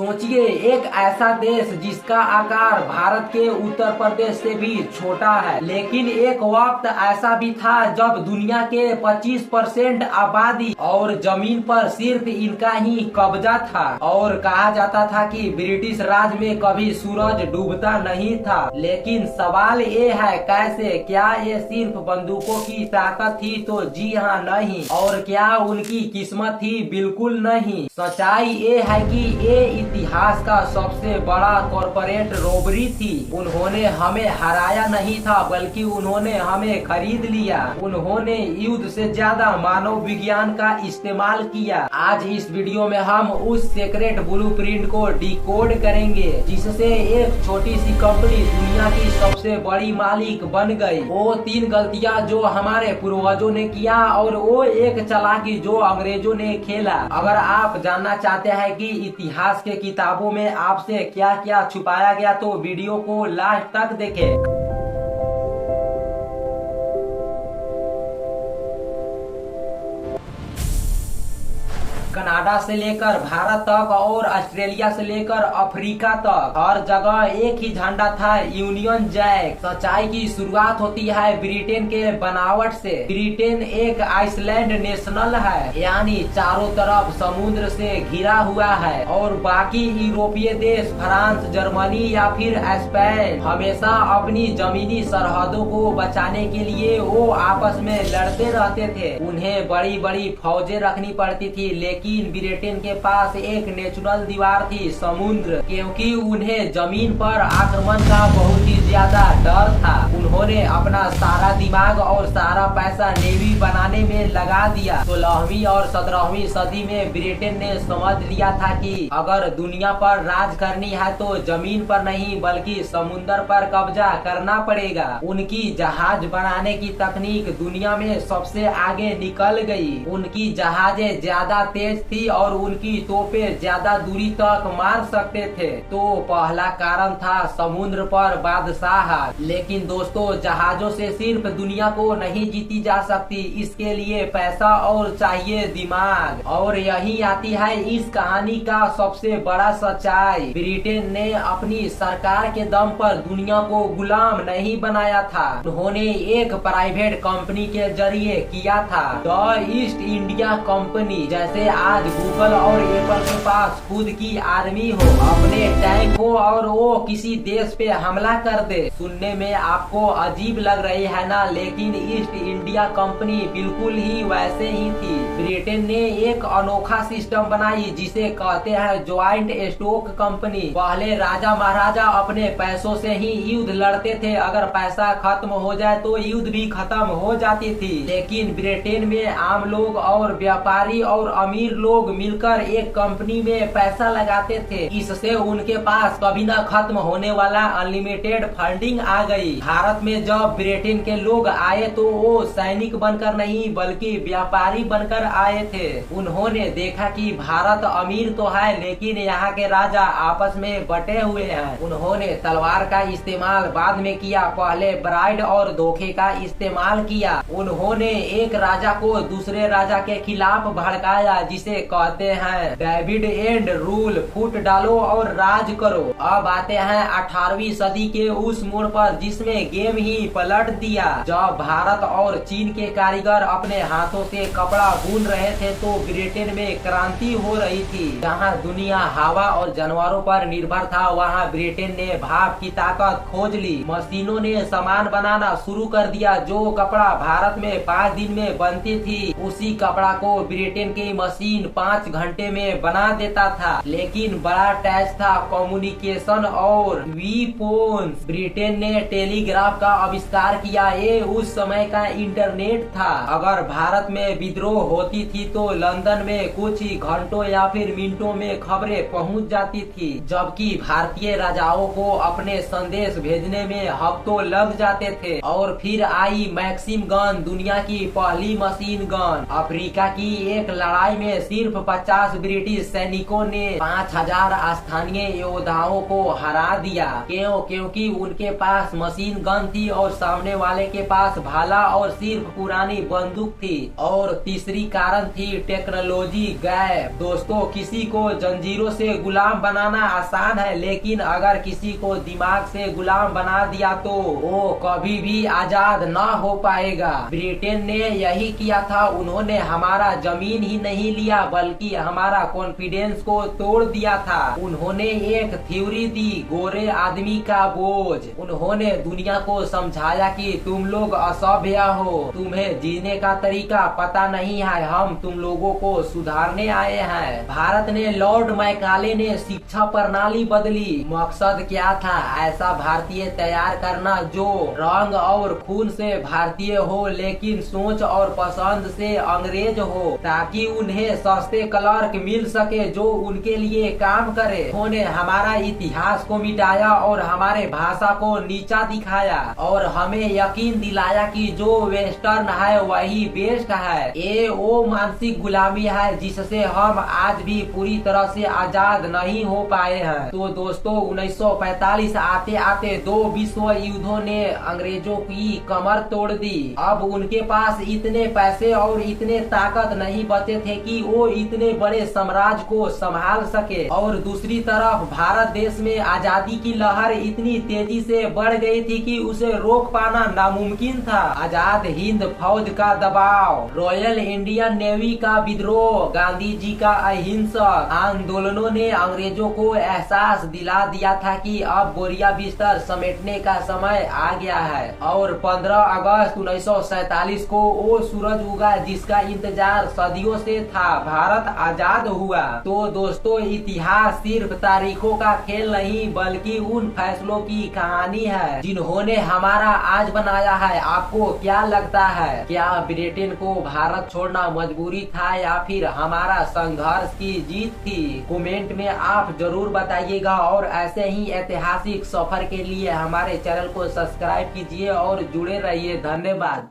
सोचिए, एक ऐसा देश जिसका आकार भारत के उत्तर प्रदेश से भी छोटा है, लेकिन एक वक्त ऐसा भी था जब दुनिया के 25% आबादी और जमीन पर सिर्फ इनका ही कब्जा था और कहा जाता था कि ब्रिटिश राज में कभी सूरज डूबता नहीं था। लेकिन सवाल ये है, कैसे? क्या ये सिर्फ बंदूकों की ताकत थी? तो जी हाँ, नहीं। और क्या उनकी किस्मत थी? बिल्कुल नहीं। सच्चाई ये है कि ये इतिहास का सबसे बड़ा कॉर्पोरेट रॉबरी थी। उन्होंने हमें हराया नहीं था, बल्कि उन्होंने हमें खरीद लिया। उन्होंने युद्ध से ज्यादा मानव विज्ञान का इस्तेमाल किया। आज इस वीडियो में हम उस सीक्रेट ब्लूप्रिंट को डिकोड करेंगे जिससे एक छोटी सी कंपनी दुनिया की सबसे बड़ी मालिक बन गई। वो 3 गलतियां जो हमारे पूर्वजों ने किया और वो एक चालाकी जो अंग्रेजों ने खेला। अगर आप जानना चाहते हैं कि इतिहास के किताबों में आपसे क्या क्या छुपाया गया तो वीडियो को लास्ट तक देखें। कनाडा से लेकर भारत तक और ऑस्ट्रेलिया से लेकर अफ्रीका तक हर जगह एक ही झंडा था, यूनियन जैक। सच्चाई की शुरुआत होती है ब्रिटेन के बनावट से। ब्रिटेन एक आइसलैंड नेशनल है, यानी चारों तरफ समुद्र से घिरा हुआ है और बाकी यूरोपीय देश फ्रांस, जर्मनी या फिर स्पेन हमेशा अपनी जमीनी सरहदों को बचाने के लिए वो आपस में लड़ते रहते थे। उन्हें बड़ी बड़ी फौजें रखनी पड़ती थी, लेकिन ब्रिटेन के पास एक नेचुरल दीवार थी, समुद्र। क्योंकि उन्हें जमीन पर आक्रमण का बहुत ही ज्यादा डर था, उन्होंने अपना सारा दिमाग और सारा पैसा नेवी बनाने में लगा दिया। 16वीं और 17वीं सदी में ब्रिटेन ने समझ लिया था कि अगर दुनिया पर राज करनी है तो जमीन पर नहीं बल्कि समुद्र पर कब्जा करना पड़ेगा। उनकी जहाज बनाने की तकनीक दुनिया में सबसे आगे निकल गई। उनकी जहाजें ज्यादा तेज थी और उनकी तोपें ज्यादा दूरी तक मार सकते थे। तो पहला कारण था समुद्र पर बादशाह। लेकिन दोस्तों, जहाजों से सिर्फ दुनिया को नहीं जीती जा सकती, इसके लिए पैसा और चाहिए दिमाग। और यही आती है इस कहानी का सबसे बड़ा सच्चाई। ब्रिटेन ने अपनी सरकार के दम पर दुनिया को गुलाम नहीं बनाया था, उन्होंने एक प्राइवेट कंपनी के जरिए किया था, द ईस्ट इंडिया कंपनी। जैसे आज गूगल और एप्पल के पास खुद की आर्मी हो, अपने टैंक हो और वो किसी देश पे हमला कर दे। सुनने में आपको अजीब लग रही है ना, लेकिन ईस्ट इंडिया कंपनी बिल्कुल ही वैसे ही थी। ब्रिटेन ने एक अनोखा सिस्टम बनाई जिसे कहते हैं ज्वाइंट स्टॉक कंपनी। पहले राजा महाराजा अपने पैसों से ही युद्ध लड़ते थे, अगर पैसा खत्म हो जाए तो युद्ध भी खत्म हो जाती थी। लेकिन ब्रिटेन में आम लोग और व्यापारी और अमीर लोग मिलकर एक कंपनी में पैसा लगाते थे। इससे उनके पास कभी न खत्म होने वाला अनलिमिटेड फंडिंग आ गई। भारत में जब ब्रिटेन के लोग आए तो वो सैनिक बनकर नहीं बल्कि व्यापारी बनकर आए थे। उन्होंने देखा कि भारत अमीर तो है लेकिन यहाँ के राजा आपस में बटे हुए हैं। उन्होंने तलवार का इस्तेमाल बाद में किया, पहले ब्राइड और धोखे का इस्तेमाल किया। उन्होंने एक राजा को दूसरे राजा के खिलाफ भड़काया, जिसे कहते हैं डेविड एंड रूल, फूट डालो और राज करो। अब आते हैं 18वीं सदी के उस मोड़ पर जिसमें गेम ही पलट दिया। जब भारत और चीन के कारीगर अपने हाथों से कपड़ा बुन रहे थे तो ब्रिटेन में क्रांति हो रही थी। जहाँ दुनिया हवा और जानवरों पर निर्भर था, वहाँ ब्रिटेन ने भाप की ताकत खोज ली। मशीनों ने सामान बनाना शुरू कर दिया। जो कपड़ा भारत में 5 दिन में बनती थी, उसी कपड़ा को ब्रिटेन की मशीन 5 घंटे में बना देता था। लेकिन बड़ा टैक्स था कम्युनिकेशन और वीपोन्स। ब्रिटेन ने टेलीग्राफ का आविष्कार किया, ये उस समय का इंटरनेट था। अगर भारत में विद्रोह होती थी तो लंदन में कुछ ही घंटों या फिर मिनटों में खबरें पहुंच जाती थी, जबकि भारतीय राजाओं को अपने संदेश भेजने में हफ्तों लग जाते थे। और फिर आई मैक्सिम गन, दुनिया की पहली मशीन गन। अफ्रीका की एक लड़ाई में सिर्फ 50 ब्रिटिश सैनिकों ने 5000 स्थानीय योद्धाओं को हरा दिया। क्यों? क्योंकि उनके पास मशीन गन थी और सामने वाले के पास भाला और सिर्फ पुरानी बंदूक थी। और तीसरी कारण थी टेक्नोलॉजी गैप। दोस्तों, किसी को जंजीरों से गुलाम बनाना आसान है, लेकिन अगर किसी को दिमाग से गुलाम बना दिया तो वो कभी भी आजाद ना हो पाएगा। ब्रिटेन ने यही किया था। उन्होंने हमारा जमीन ही नहीं लिया बल्कि हमारा कॉन्फिडेंस को तोड़ दिया था। उन्होंने एक थ्योरी दी, गोरे आदमी का बोझ। उन्होंने दुनिया को समझाया कि तुम लोग असभ्य हो, तुम्हें जीने का तरीका पता नहीं है, हम तुम लोगों को सुधारने आए हैं। भारत ने लॉर्ड मैकाले ने शिक्षा प्रणाली बदली। मकसद क्या था? ऐसा भारतीय तैयार करना जो रंग और खून से भारतीय हो लेकिन सोच और पसंद से अंग्रेज हो, ताकि उन्हें सस्ते क्लर्क मिल सके जो उनके लिए काम करे। उन्होंने हमारा इतिहास को मिटाया और हमारे भाषा को नीचा दिखाया और हमें यकीन दिलाया कि जो वेस्टर्न है वही बेस्ट है। ये वो मानसिक गुलामी है जिससे हम आज भी पूरी तरह से आजाद नहीं हो पाए हैं। तो दोस्तों, 1945 आते आते 2 विश्व युद्धों ने अंग्रेजों की कमर तोड़ दी। अब उनके पास इतने पैसे और इतने ताकत नहीं बचे थे कि वो इतने बड़े साम्राज्य को संभाल सके। और दूसरी तरफ भारत देश में आजादी की लहर इतनी तेजी से बढ़ गई थी कि उसे रोक पाना नामुमकिन था। आजाद हिंद फौज का दबाव, रॉयल इंडियन नेवी का विद्रोह, गांधी जी का अहिंसक आंदोलनों ने अंग्रेजों को एहसास दिला दिया था कि अब बोरिया बिस्तर समेटने का समय आ गया है। और 15 अगस्त 1947 को वो सूरज उगा जिसका इंतजार सदियों से था। भारत आजाद हुआ। तो दोस्तों, इतिहास सिर्फ तारीखों का खेल नहीं बल्कि उन फैसलों की कहानी है जिन्होंने हमारा आज बनाया है। आपको क्या लगता है? क्या ब्रिटेन को भारत छोड़ना मजबूरी था या फिर हमारा संघर्ष की जीत थी? कमेंट में आप जरूर बताइएगा। और ऐसे ही ऐतिहासिक सफर के लिए हमारे चैनल को सब्सक्राइब कीजिए और जुड़े रहिए। धन्यवाद।